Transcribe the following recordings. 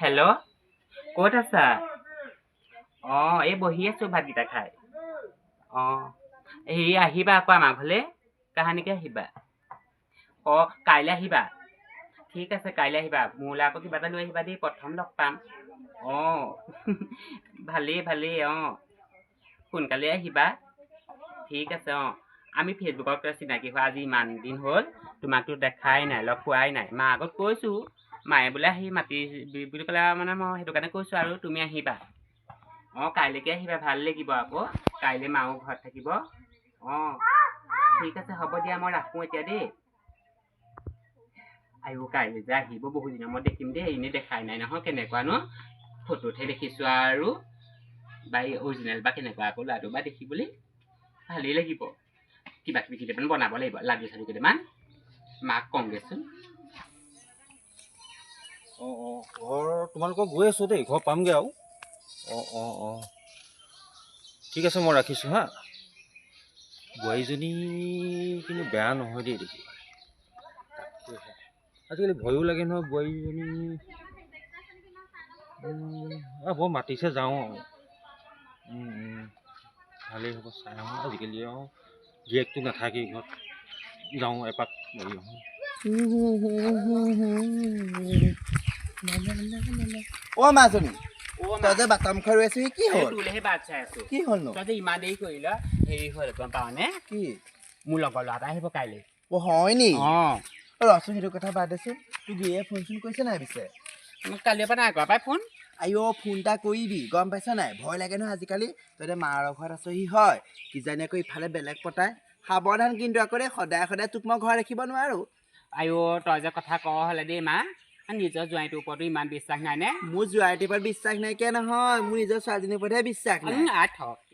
Hello', ক'ত আছা? এই বহি আছো ভাতকেইটা খাই। হেৰি আহিবা আকৌ আমাৰ ঘৰলে। কাহানিকে আহিবা? কাইলৈ আহিবা। ঠিক আছে, কাইলৈ আহিবা। মোলৈ আকৌ কিবা এটা লৈ আহিবা দেই, প্ৰথম লগ পাম। ভালেই সোনকালে আহিবা। ঠিক আছে আমি ফেচবুকত চিনাকি হোৱা আজি ইমান দিন হ'ল, তোমাকতো দেখাই নাই, লগ পোৱাই নাই। মা আগত কৈছো, মায়ে বোলে আহি মাতি বুলি ক'লে মানে মই সেইটো কাৰণে কৈছো আৰু তুমি আহিবা। কাইলৈকে আহিবা, ভাল লাগিব আকৌ। কাইলৈ মাও ঘৰত থাকিব। ঠিক আছে, হ'ব দিয়া, মই ৰাখো এতিয়া দেই। কাইলৈ যে আহিব, বহুত দিনৰ মূৰত দেখিম দেই। এনেই দেখাই নাই নহয়, কেনেকুৱানো। ফটোতহে দেখিছো আৰু বা অৰিজিনেল বা কেনেকুৱা আকৌ ল'ৰাটো বা দেখিবলৈ ভালেই লাগিব। কিবা কিবি কেইটামান বনাব লাগিব, লাডু চাডু কেইটামান মাক কমগেচোন। ঘৰ তোমালোকৰ গৈ আছো দেই, ঘৰ পামগৈ আৰু। ঠিক আছে, মই ৰাখিছোঁ হা। বোৱাৰীজনী কিন্তু বেয়া নহয় দেই দেখি। আজিকালি ভয়ো লাগে নহয় বোৱাৰীজনী। বৰ মাতিছে, যাওঁ আৰু। ভালেই হ'ব, চাই আহোঁ। আজিকালি আৰু গিৰিয়েকটো নাথাকেই ঘৰত, যাওঁ এপাক মাৰি আহোঁ। মাজনী তই যে বাটাম খাই ৰৈ আছো, কি হ'ল? তোলেহে বাট চাই আছো। কি হ'ল নো? তই যে ইমান দেৰি কৰিলা, হেৰি হ'ল গম পাৱনে? কি? মোৰ লগৰ ল'ৰা এটা আহিব কাইলৈ। হয় নি? ৰচোন, সেইটো কথা বাদ দেচোন। তোৰ গিৰিয়ে ফোন চোন কৰিছে নাই পিছে? কালিৰ পৰা নাই কৰা পাই ফোন। ফোন এটা কৰিবি, গম পাইছ নাই? ভয় লাগে নহয় আজিকালি। তই এতিয়া মাৰ ঘৰত আছহি হয়, কিজানি আকৌ ইফালে বেলেগ পতাই। সাৱধান কিন্তু আকৌ দেই, সদায় সদায় তোক মই ঘৰত ৰাখিব নোৱাৰো। তই যে কথা কওঁ হ'লে দেই মা, নিজৰ জোৱাইটোৰ ওপৰতো ইমান বিশ্বাস নাই নে? মোৰ জোৱাইটোৰ ওপৰত বিশ্বাস নাইকিয়া নহয়, মোৰ নিজৰ ছোৱালীজনীৰ ওপৰতহে বিশ্বাস নাই।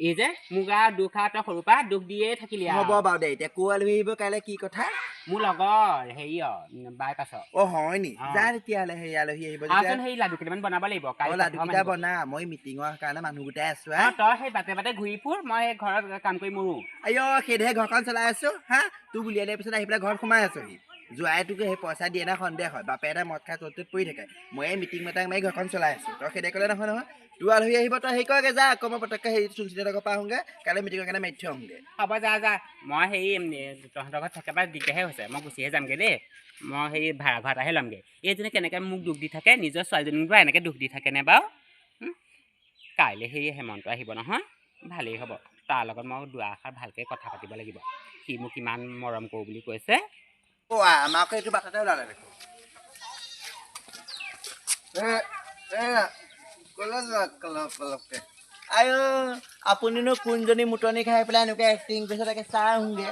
এই যে মোক আৰু দুখ আৰু তই সৰুৰ পৰা দুখ দিয়ে থাকিলি। হ'ব বাৰু দে, এতিয়া কো আলহী আহিব কাইলৈ, কি কথা? মোৰ লগৰ হেৰি বাইপাছৰ। হয় নি? যা তেতিয়াহ'লে, হেৰি আলহী আহিব। সেই লাডু কেইটামান বনাব লাগিব। লাডু কেইটা বনা, মই মিটিঙৰ কাৰণে মানুহ গোটাই আছো। তই সেই বাটে বাটে ঘূৰি ফুৰ, মই ঘৰত কাম কৰি মৰো। সেইদেহে ঘৰখন চলাই আছো হা। তোক উলিয়াই দিয়াৰ পিছত আহি পেলাই ঘৰত সোমাই আছোহি। জোৱাইটোকে সেই পইচা দিয়ে না সন্দেহ হয়, বাপে এটা মদ খাই ত'ত পৰি থাকে। মই মিটিং মেটাং মাৰি ঘৰখন চলাই আছো। তই সেইদে ক'লে নহয় নহয়। তোৰ আলহী আহিব, তই হেৰি কৰগে যা, আকৌ মই পটককে হেৰি চুনচিতৰ ঘৰৰ পৰা আহোঁগে, কাইলৈ মিটিঙৰ কাৰণে মাতি থৈ আহোঁগে। হ'ব, যা। মই হেৰি তহঁতৰ ঘৰত থকা পৰা দিগদাৰহে হৈছে, মই গুচিহে যামগে দেই। মই হেৰি ভাড়া ঘৰ এটাহে ল'মগে। এইজনী কেনেকৈ মোক দুখ দি থাকে, নিজৰ ছোৱালীজনীক পৰা এনেকৈ দুখ দি থাকেনে বাৰু? কাইলৈ সেই হেমন্ত আহিব নহয়, ভালেই হ'ব। তাৰ লগত মই দুআষাৰ ভালকৈ কথা পাতিব লাগিব। সি মোক ইমান মৰম কৰোঁ বুলি কৈছে। আমাক এইটো বাটতে ওলালে দেখোন। আপুনিনো কোনজনী মুটনি খাই পেলাই এনেকুৱা এক্টিং কৰিছে, তাকে চাই আহোঁগে।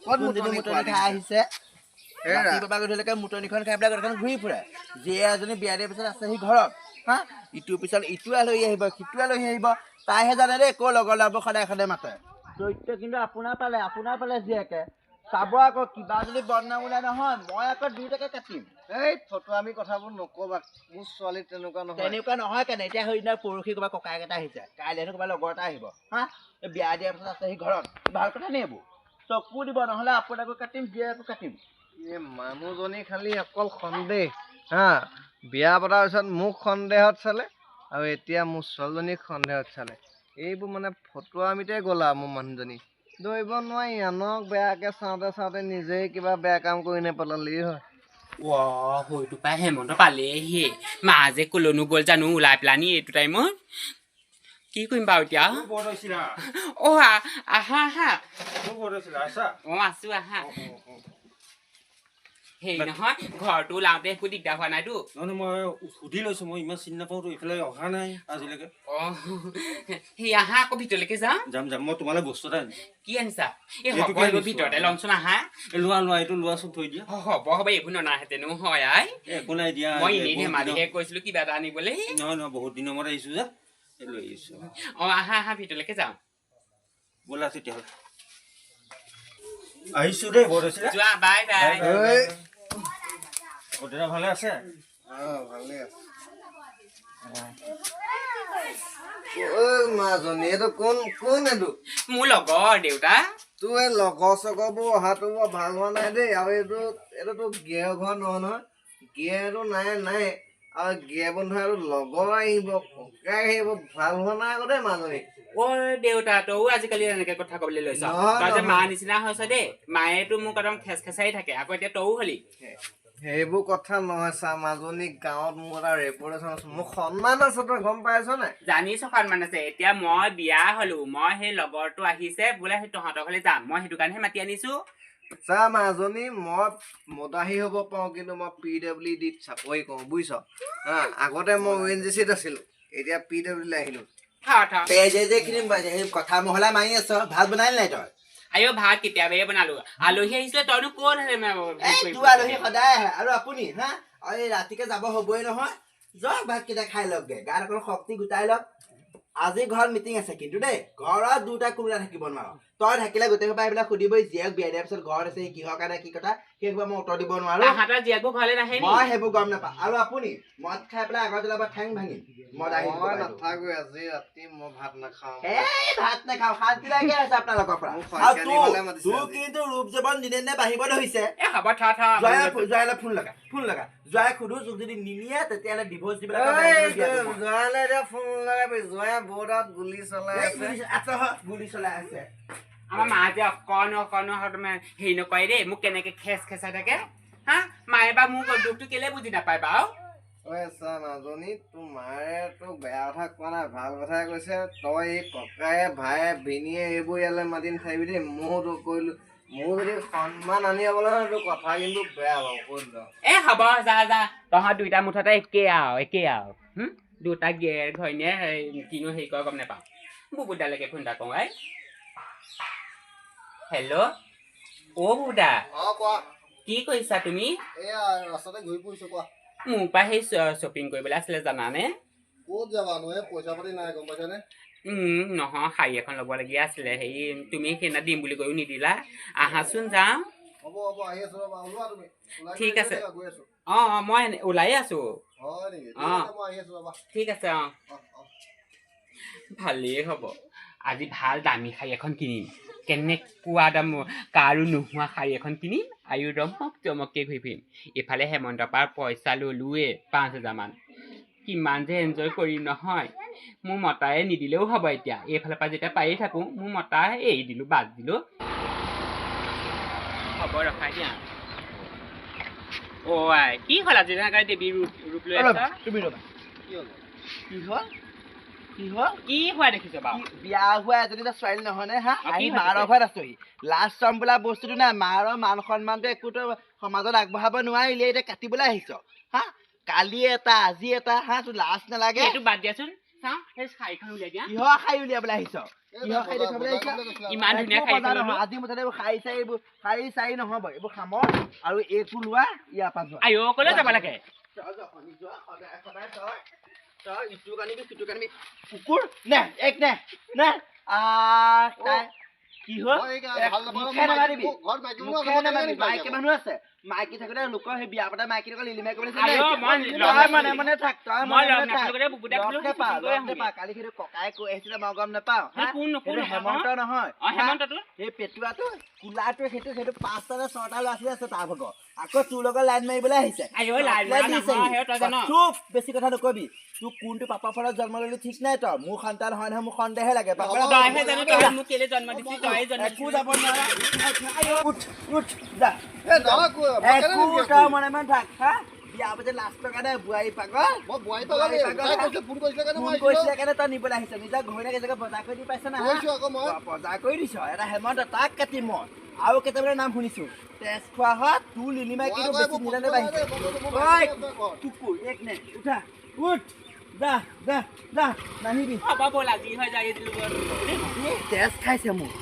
কোনজনী মুটনি খাই আহিছে? ৰাতিপুৱা গধূলিলৈকে মুটনিখন খাই পেলাই গোটেইখন ঘূৰি ফুৰে। যিয়ে এজনী বিয়া দিয়াৰ পিছত আছেহি ঘৰত হা, ইটোৰ পিছত ইটো আলহী আহিব, সিটো আলহী আহিব। তাইহে জানে দেই ক'ৰ লগৰ ল'ৰাবোৰ সদায় সদায় মাতে। দৈত্য কিন্তু আপোনাৰ পালে জীয়েকে। চাব আকৌ, কিবা যদি বদনাম ওলাই নহয়, মই আকৌ দুইটাকে কাটিম। আমি কথাবোৰ নকবা, মোৰ ছোৱালী তেনেকুৱা নহয় কেনে? এতিয়া সেইদিনা পৰহি ক'ৰবাত ককায়েক এটা আহিছে, কাইলৈনো ক'ৰবাত লগৰ এটা আহিব হা। বিয়া দিয়াৰ পিছত আছেহি ঘৰত, ভাল কথা নি এইবোৰ? চকু দিব, নহ'লে আপোনাকো কাটিম, জীয়েকো কাটিম। মানুহজনী খালি অকল সন্দেহ হা। বিয়া পতাৰ পিছত মোক সন্দেহত চালে, আৰু এতিয়া মোৰ ছোৱালীজনীক সন্দেহত চালে। এইবোৰ মানে ফটুৱামিতে গ'ল আৰু মোৰ মানুহজনী। ধৰিব নোৱাৰি, আনক বেয়াকে চাওঁতে নিজেই কিবা বেয়া কাম কৰি নেপেলালেই হয়। হয়তো পাই হেমন্ত পালেহি। মা যে কলৈনো গ'ল জানো, ওলাই পেলানি এইটো টাইমত। কি কৰিম বাৰু এতিয়া? আহা। আছো, আহা। হেৰি নহয়, ঘৰটো ওলাওঁতে একো দিগদাৰ হোৱা নাইতো? মই সুধি লৈছো, মই ইমান চিনি নাপাওঁতো, এইফালে অহা নাই আজিলৈকে। সেই আহা আকৌ ভিতৰলৈকে যাম। মই তোমালৈ বস্তু এটা আনিম। কি আনিছা? ভিতৰতে লওঁচোন, আহা। লোৱা এইটো লোৱাচোন, থৈ দিয়া। হ'ব, এইবোৰ ননাহেঁতেনো হয় আই। একো নাই দিয়া। মই এনেই ধেমালিহে কৈছিলো কিবা এটা আনিবলৈ। নহয়, বহুত দিনৰ মূৰত আহিছো যে, লৈ আহিছো। আহা ভিতৰলৈকে যাওঁ। ব'লা তেতিয়াহ'লে। আহিছো দেই, যোৱা, বাই। দেউতা ভালে আছে? ভালে আছে। মাজনী, এইটো কোন এইটো? মোৰ লগৰ দেউতা। তোৰ এই লগৰ চগৰবোৰ অহাটো বৰ ভাল হোৱা নাই দেই। আৰু এইটোতো গিয়েৰ ঘৰ নহয়। গিয়েৰটো নাই। আৰু গিয়ে বন্ধু আৰু লগৰ আহিব ককাই আহিব ভাল হোৱা নাই আগতে মাজনী ঐ দেউতা তয়ো আজিকালি এনেকে কথা কবলৈ লৈছ নহয়, তই যে মা নহয়। নিচিনা হৈছ দেই মায়েতো মোক একদম খেচ খেচাই থাকে আকৌ এতিয়া তয়ো হলি সেইবোৰ কথা নহয় চা মাজনী গাঁৱত মোৰ এটা ৰেপুটেশ্যন আছে মোৰ সন্মান আছে তই গম পাইছ নাই জানিছ সন্মান আছে এতিয়া মই বিয়া হলো মই সেই লগৰটো আহিছে বোলে সেই তহঁতৰ ঘৰলৈ যাম মই সেইটো কাৰণেহে মাতি আনিছো চা মাজনী মই মদাহী হ'ব পাৰোঁ কিন্তু মই PWD ত চাকৰি কৰোঁ বুজিছ হা আগতে মই ONGC-ত আছিলোঁ এতিয়া PWD আহিলোঁ তই যে কথা মহলা মাৰি আছ ভাত বনালি নাই তই আয়ো ভাত কেতিয়াবাই বনালো আলহী আহিছিলে তইনো ক'ত তোৰ আলহী সদায় আহে আৰু আপুনি হা এই ৰাতিকে যাব হ'বই নহয় যাওক ভাতকেইটা খাই লওকগে গাত অকণ শক্তি গোটাই লওক আজি ঘৰত মিটিং আছে কিন্তু দেই ঘৰত দুটা কোনোবা থাকিব নোৱাৰো তই থাকিলে গোটেই সোপা এইবিলাক সুধিবই জীয়েক বিয়া দিয়াৰ পিছত ঘৰত আছে কিহৰ কাৰণে কি কথা সেই সোপা মই উত্তৰ দিব নোৱাৰো তাহাঁতৰ জীয়েকবোৰ ঘৰলৈ নাহে নি মই সেইবোৰ গম নাপাওঁ আৰু আপুনি মদ খাই পেলাই আগত জ্বলাব ঠেং ভাঙি মদ আহি মই নাথাকোঁ আজি ৰাতি মই ভাত নাখাওঁ এই ভাত নাখাওঁ শান্তিলাগে আছে আপোনালোকৰ পৰা মোক আৰু শইকীয়া নিবলৈ মাতিছে তোৰ আজি। কিন্তু ৰূপ জীৱন দিনে দিনে বাঢ়িব ধৰিছে এ হ'ব থা জয়ালে ফোন লগা জয়াই সোধো তোক যদি নিনিয়ে তেতিয়াহ'লে ডিভোৰ্চ দি জয়ালে এতিয়া ফোন লগাবি জয়া বৰ্ডত গুলি চলাই আছে গুলি চলাই আছে আমাৰ মা যে অকণো হেৰি নকৰে দেই মোক কেনেকে খেচ খেচাই থাকে হা মায়ে বা মোক দুখটো কেলে বুজি নাপায় বাৰু ঐ চা মাজনী তোৰ মায়ে তোক বেয়া কথা কোৱা নাই ভাল কথাই কৈছে তই এই ককায়ে ভায়ে ভিনীয়ে এইবোৰ ইয়ালৈ মাতি নাথাকিবি দেই ময়ো তোক কৰিলো মোৰ যদি সন্মান আনি যাবলৈ হয় তোৰ কথা কিন্তু বেয়া পাওঁ কৈ দিলো এ হ'ব যা তহঁত দুইটা মুঠতে একেই আৰু দুটা গেৰ ঘৈণীয়ে কিনো হেৰি কৰে গম নাপাওঁ বুবুদালৈকে ফোন এটা কৰোঁ আই হেল্ল' অ' বুবুদা কোৱা কি কৰিছা তুমি এয়া ৰাস্তাতে ঘূৰি ফুৰিছো কোৱা মোৰ পৰা সেই শ্বপিং কৰিবলৈ আছিলে জানানে ক'ত যাবানো পইচা পাতি নাই গম পাইছানে নহয় শাৰী এখন ল'বলগীয়া আছিলে হেৰি তুমি সেইদিনা দিম বুলি কৈও নিদিলা আহাচোন যাওঁ হ'ব আহি আছো ৰ'বা ওলোৱা তুমি ঠিক আছে গৈ আছো অঁ মই ওলাই আছো হয় নেকি অঁ মই আহি আছো ৰ'বা ঠিক আছে অঁ ভালেই হ'ব আজি ভাল দামী শাৰী এখন কিনিম কেনেকুৱা দাম কাৰো নোহোৱা শাৰী এখন কিনিম আৰু চমককৈ ঘূৰি ফুৰিম এইফালে হেমন্তৰ পৰা পইচা ল'লোৱে 5,000 মান কিমান যে এনজয় কৰিম নহয় মোৰ মতাই নিদিলেও হ'ব এতিয়া এইফালৰ পৰা যেতিয়া পায়েই থাকোঁ মোৰ মতা এৰি দিলোঁ বাদ দিলোঁ হ'ব ৰখাই দিয়া অ' আই কি হ'ল আজি তেনেকৈ দেৱী ৰূপ লৈ আছা তুমি ৰবা কি হোৱা দেখিছ বাৰু বিয়া হোৱা এজনী ছোৱালী নহয় নে হা কি আহি হৈছে? মাৰৰ ঘৰত আছোহি লাজ চম বোলা বস্তুটো নাই মাৰৰ মান সন্মানটো একোতো সমাজত আগবঢ়াব নোৱাৰিলে এতিয়া কাটিবলৈ আহিছ হা কালি এটা আজি এটা হা তোৰ লাজ নালাগে এইটো বাদ দিয়াচোন চাওঁ সেই শাৰীখন উলিয়াই দিয়া কিহৰ খাই উলিয়াবলৈ আহিছ কিহৰ খাই দেখুৱাবলৈ আহিছ ইমান ধুনীয়া শাৰীখন ল'লো আজি মুঠতে এইবোৰ শাৰী চাৰী নহ'ব এইবোৰ খামৰ আৰু এইটো লোৱা ইয়াৰ পৰা যোৱা আইঅ ক'লৈ যাব লাগে তই ইটো কানিবি সিটো কানিবি কুকুৰ নে কি হ'ল মাইকী মানুহ আছে মাইকী থাকোতে লোকৰ সেই বিয়া পতা মাইকী লিলিমাই মানে থাক তই কালি সেইটো ককাই কৈ আহিছিলে মই গম নাপাওঁ হেমন্ত নহয় সেই পেটুৱাটো কোলাটো সেইটো 5টা নে 6টা ল'ৰা ছোৱালী আছে তাৰ ভাগৰ আকৌ তোৰ লগত লাইন মাৰিবলৈ আহিছে চুপ বেছি কথা নকবি তোৰ কোনটো পাপা ফলত জন্ম ললি ঠিক নাই তই মোৰ সন্তান হয় নহয় মোৰ সন্দেহে লাগে একো যাব নোৱাৰা উঠ যা মনে মনে থাক হা বিয়া পাতি লাষ্টৰ কাৰণে বোৱাৰী পাগল ফোন কৰিছিলে কাৰণে তই নিবলৈ আহিছ নিজৰ ঘৈণীয়েক এজেগাত বজাৰ কৰি দি পাইছ না বজাৰ কৰি দিছ এটা হেমন্ত তাক কাটি মই আৰু কেইটামানৰ নাম শুনিছো তেজ খোৱা হয় তোৰ লিলিমাই কিন্তু বেছি নিলানে বাঢ়িছে কুকুৰ এক নে উঠা উঠ যা নাহিবি তেজ খাইছে মোক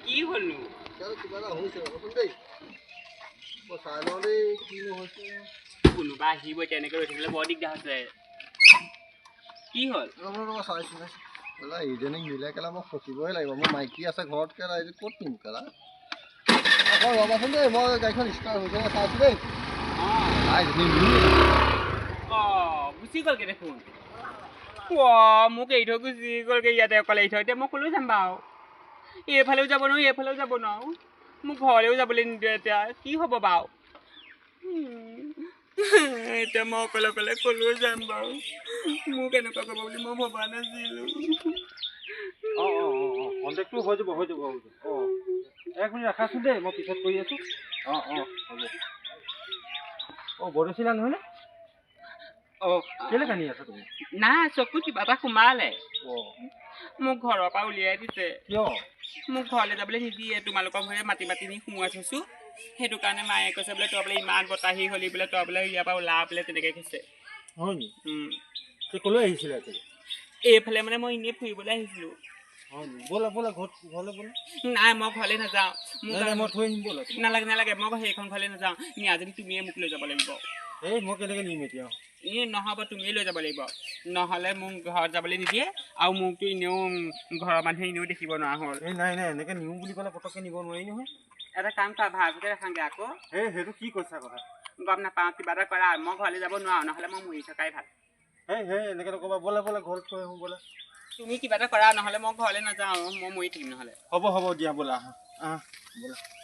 কি হ'লনো কোনোবা আহিব তেনেকৈ ৰৈ থাকিলে বৰ দিগদাৰ হৈছে কি হ'ল ইজনী মিলাই কেলা মই ফচিবই লাগিব মোৰ মাইকী আছে ঘৰত কেলা এইটো ক'ত নিম কেলা আকৌ ৰ'বাচোন দেই মই গাড়ীখন ষ্টাৰ্ট হৈছে চাইছোঁ দেই গুচি গ'লগে দেখোন মোক এৰি থৈ গুচি গ'লগে ইয়াতে অকলে এৰি থৈ এতিয়া মই ক'লৈ যাম বাৰু এইফালেও যাব নোৱাৰো এইফালেও যাব নোৱাৰো মোক ঘৰলৈও যাবলৈ নিদিয়ে এতিয়া কি হ'ব বাৰু এতিয়া মই অকলে অকলে ক'লৈ যাম বাৰু মোক এনেকুৱা কৰিব বুলি মই ভবা নাছিলোঁ কণ্টেক্টটো হৈ যাব এক মিনিট ৰাখাচোন দেই মই পিছত কৰি আছোঁ হ'ব বৰদৈচিলা নহয়নে কেলৈ কান্দি আছা তুমি নাই চকুত কিবা এটা সোমালে মোক ঘৰৰ পৰা উলিয়াই দিছে কিয় মোক ঘৰলৈ যাবলৈ নিদিয়ে তোমালোকৰ ঘৰে মাতি মাতি নি সোমোৱাই থৈছোঁ সেইটো কাৰণে মায়ে কৈছে বোলে তই বোলে ইমান বতাহী হ'লি বোলে তই বোলে ইয়াৰ পৰা ওলা বোলে তেনেকৈ কৈছে হয় নি ক'লৈ আহিছিলে এইফালে মানে মই এনেই ফুৰিবলৈ আহিছিলোঁ ব'লা ঘৰলৈ ব'লা নাই মই ঘৰলৈ নাযাওঁ মই থৈ আহিম ব'লা নালাগে মই সেইখন ঘৰলৈ নাযাওঁ নিয়া যদি তুমিয়ে মোক লৈ যাব লাগিব এই মই কেনেকৈ নিম এতিয়া নহ'ব তুমিয়ে লৈ যাব লাগিব নহ'লে মোক ঘৰত যাবলৈ নিদিয়ে আৰু মোকতো এনেও ঘৰৰ মানুহে এনেও দেখিব নোৱাৰা হ'ল নাই এনেকৈ নিওঁ বুলি ক'লে পটককৈ নিব নোৱাৰি নহয় এটা কাম কৰা ভালকৈ ৰাখাংগে আকৌ সেইটো কি কৈছা কথা গম নাপাওঁ কিবা এটা কৰা মই ঘৰলৈ যাব নোৱাৰোঁ নহ'লে মই মৰি থকাই ভাল এনেকৈ নক'বা ব'লা ঘৰত থৈ আহোঁ ব'লা তুমি কিবা এটা কৰা নহ'লে মই ঘৰলৈ নাযাওঁ মই মৰি থাকিম নহ'লে হ'ব দিয়া ব'লা ব'লা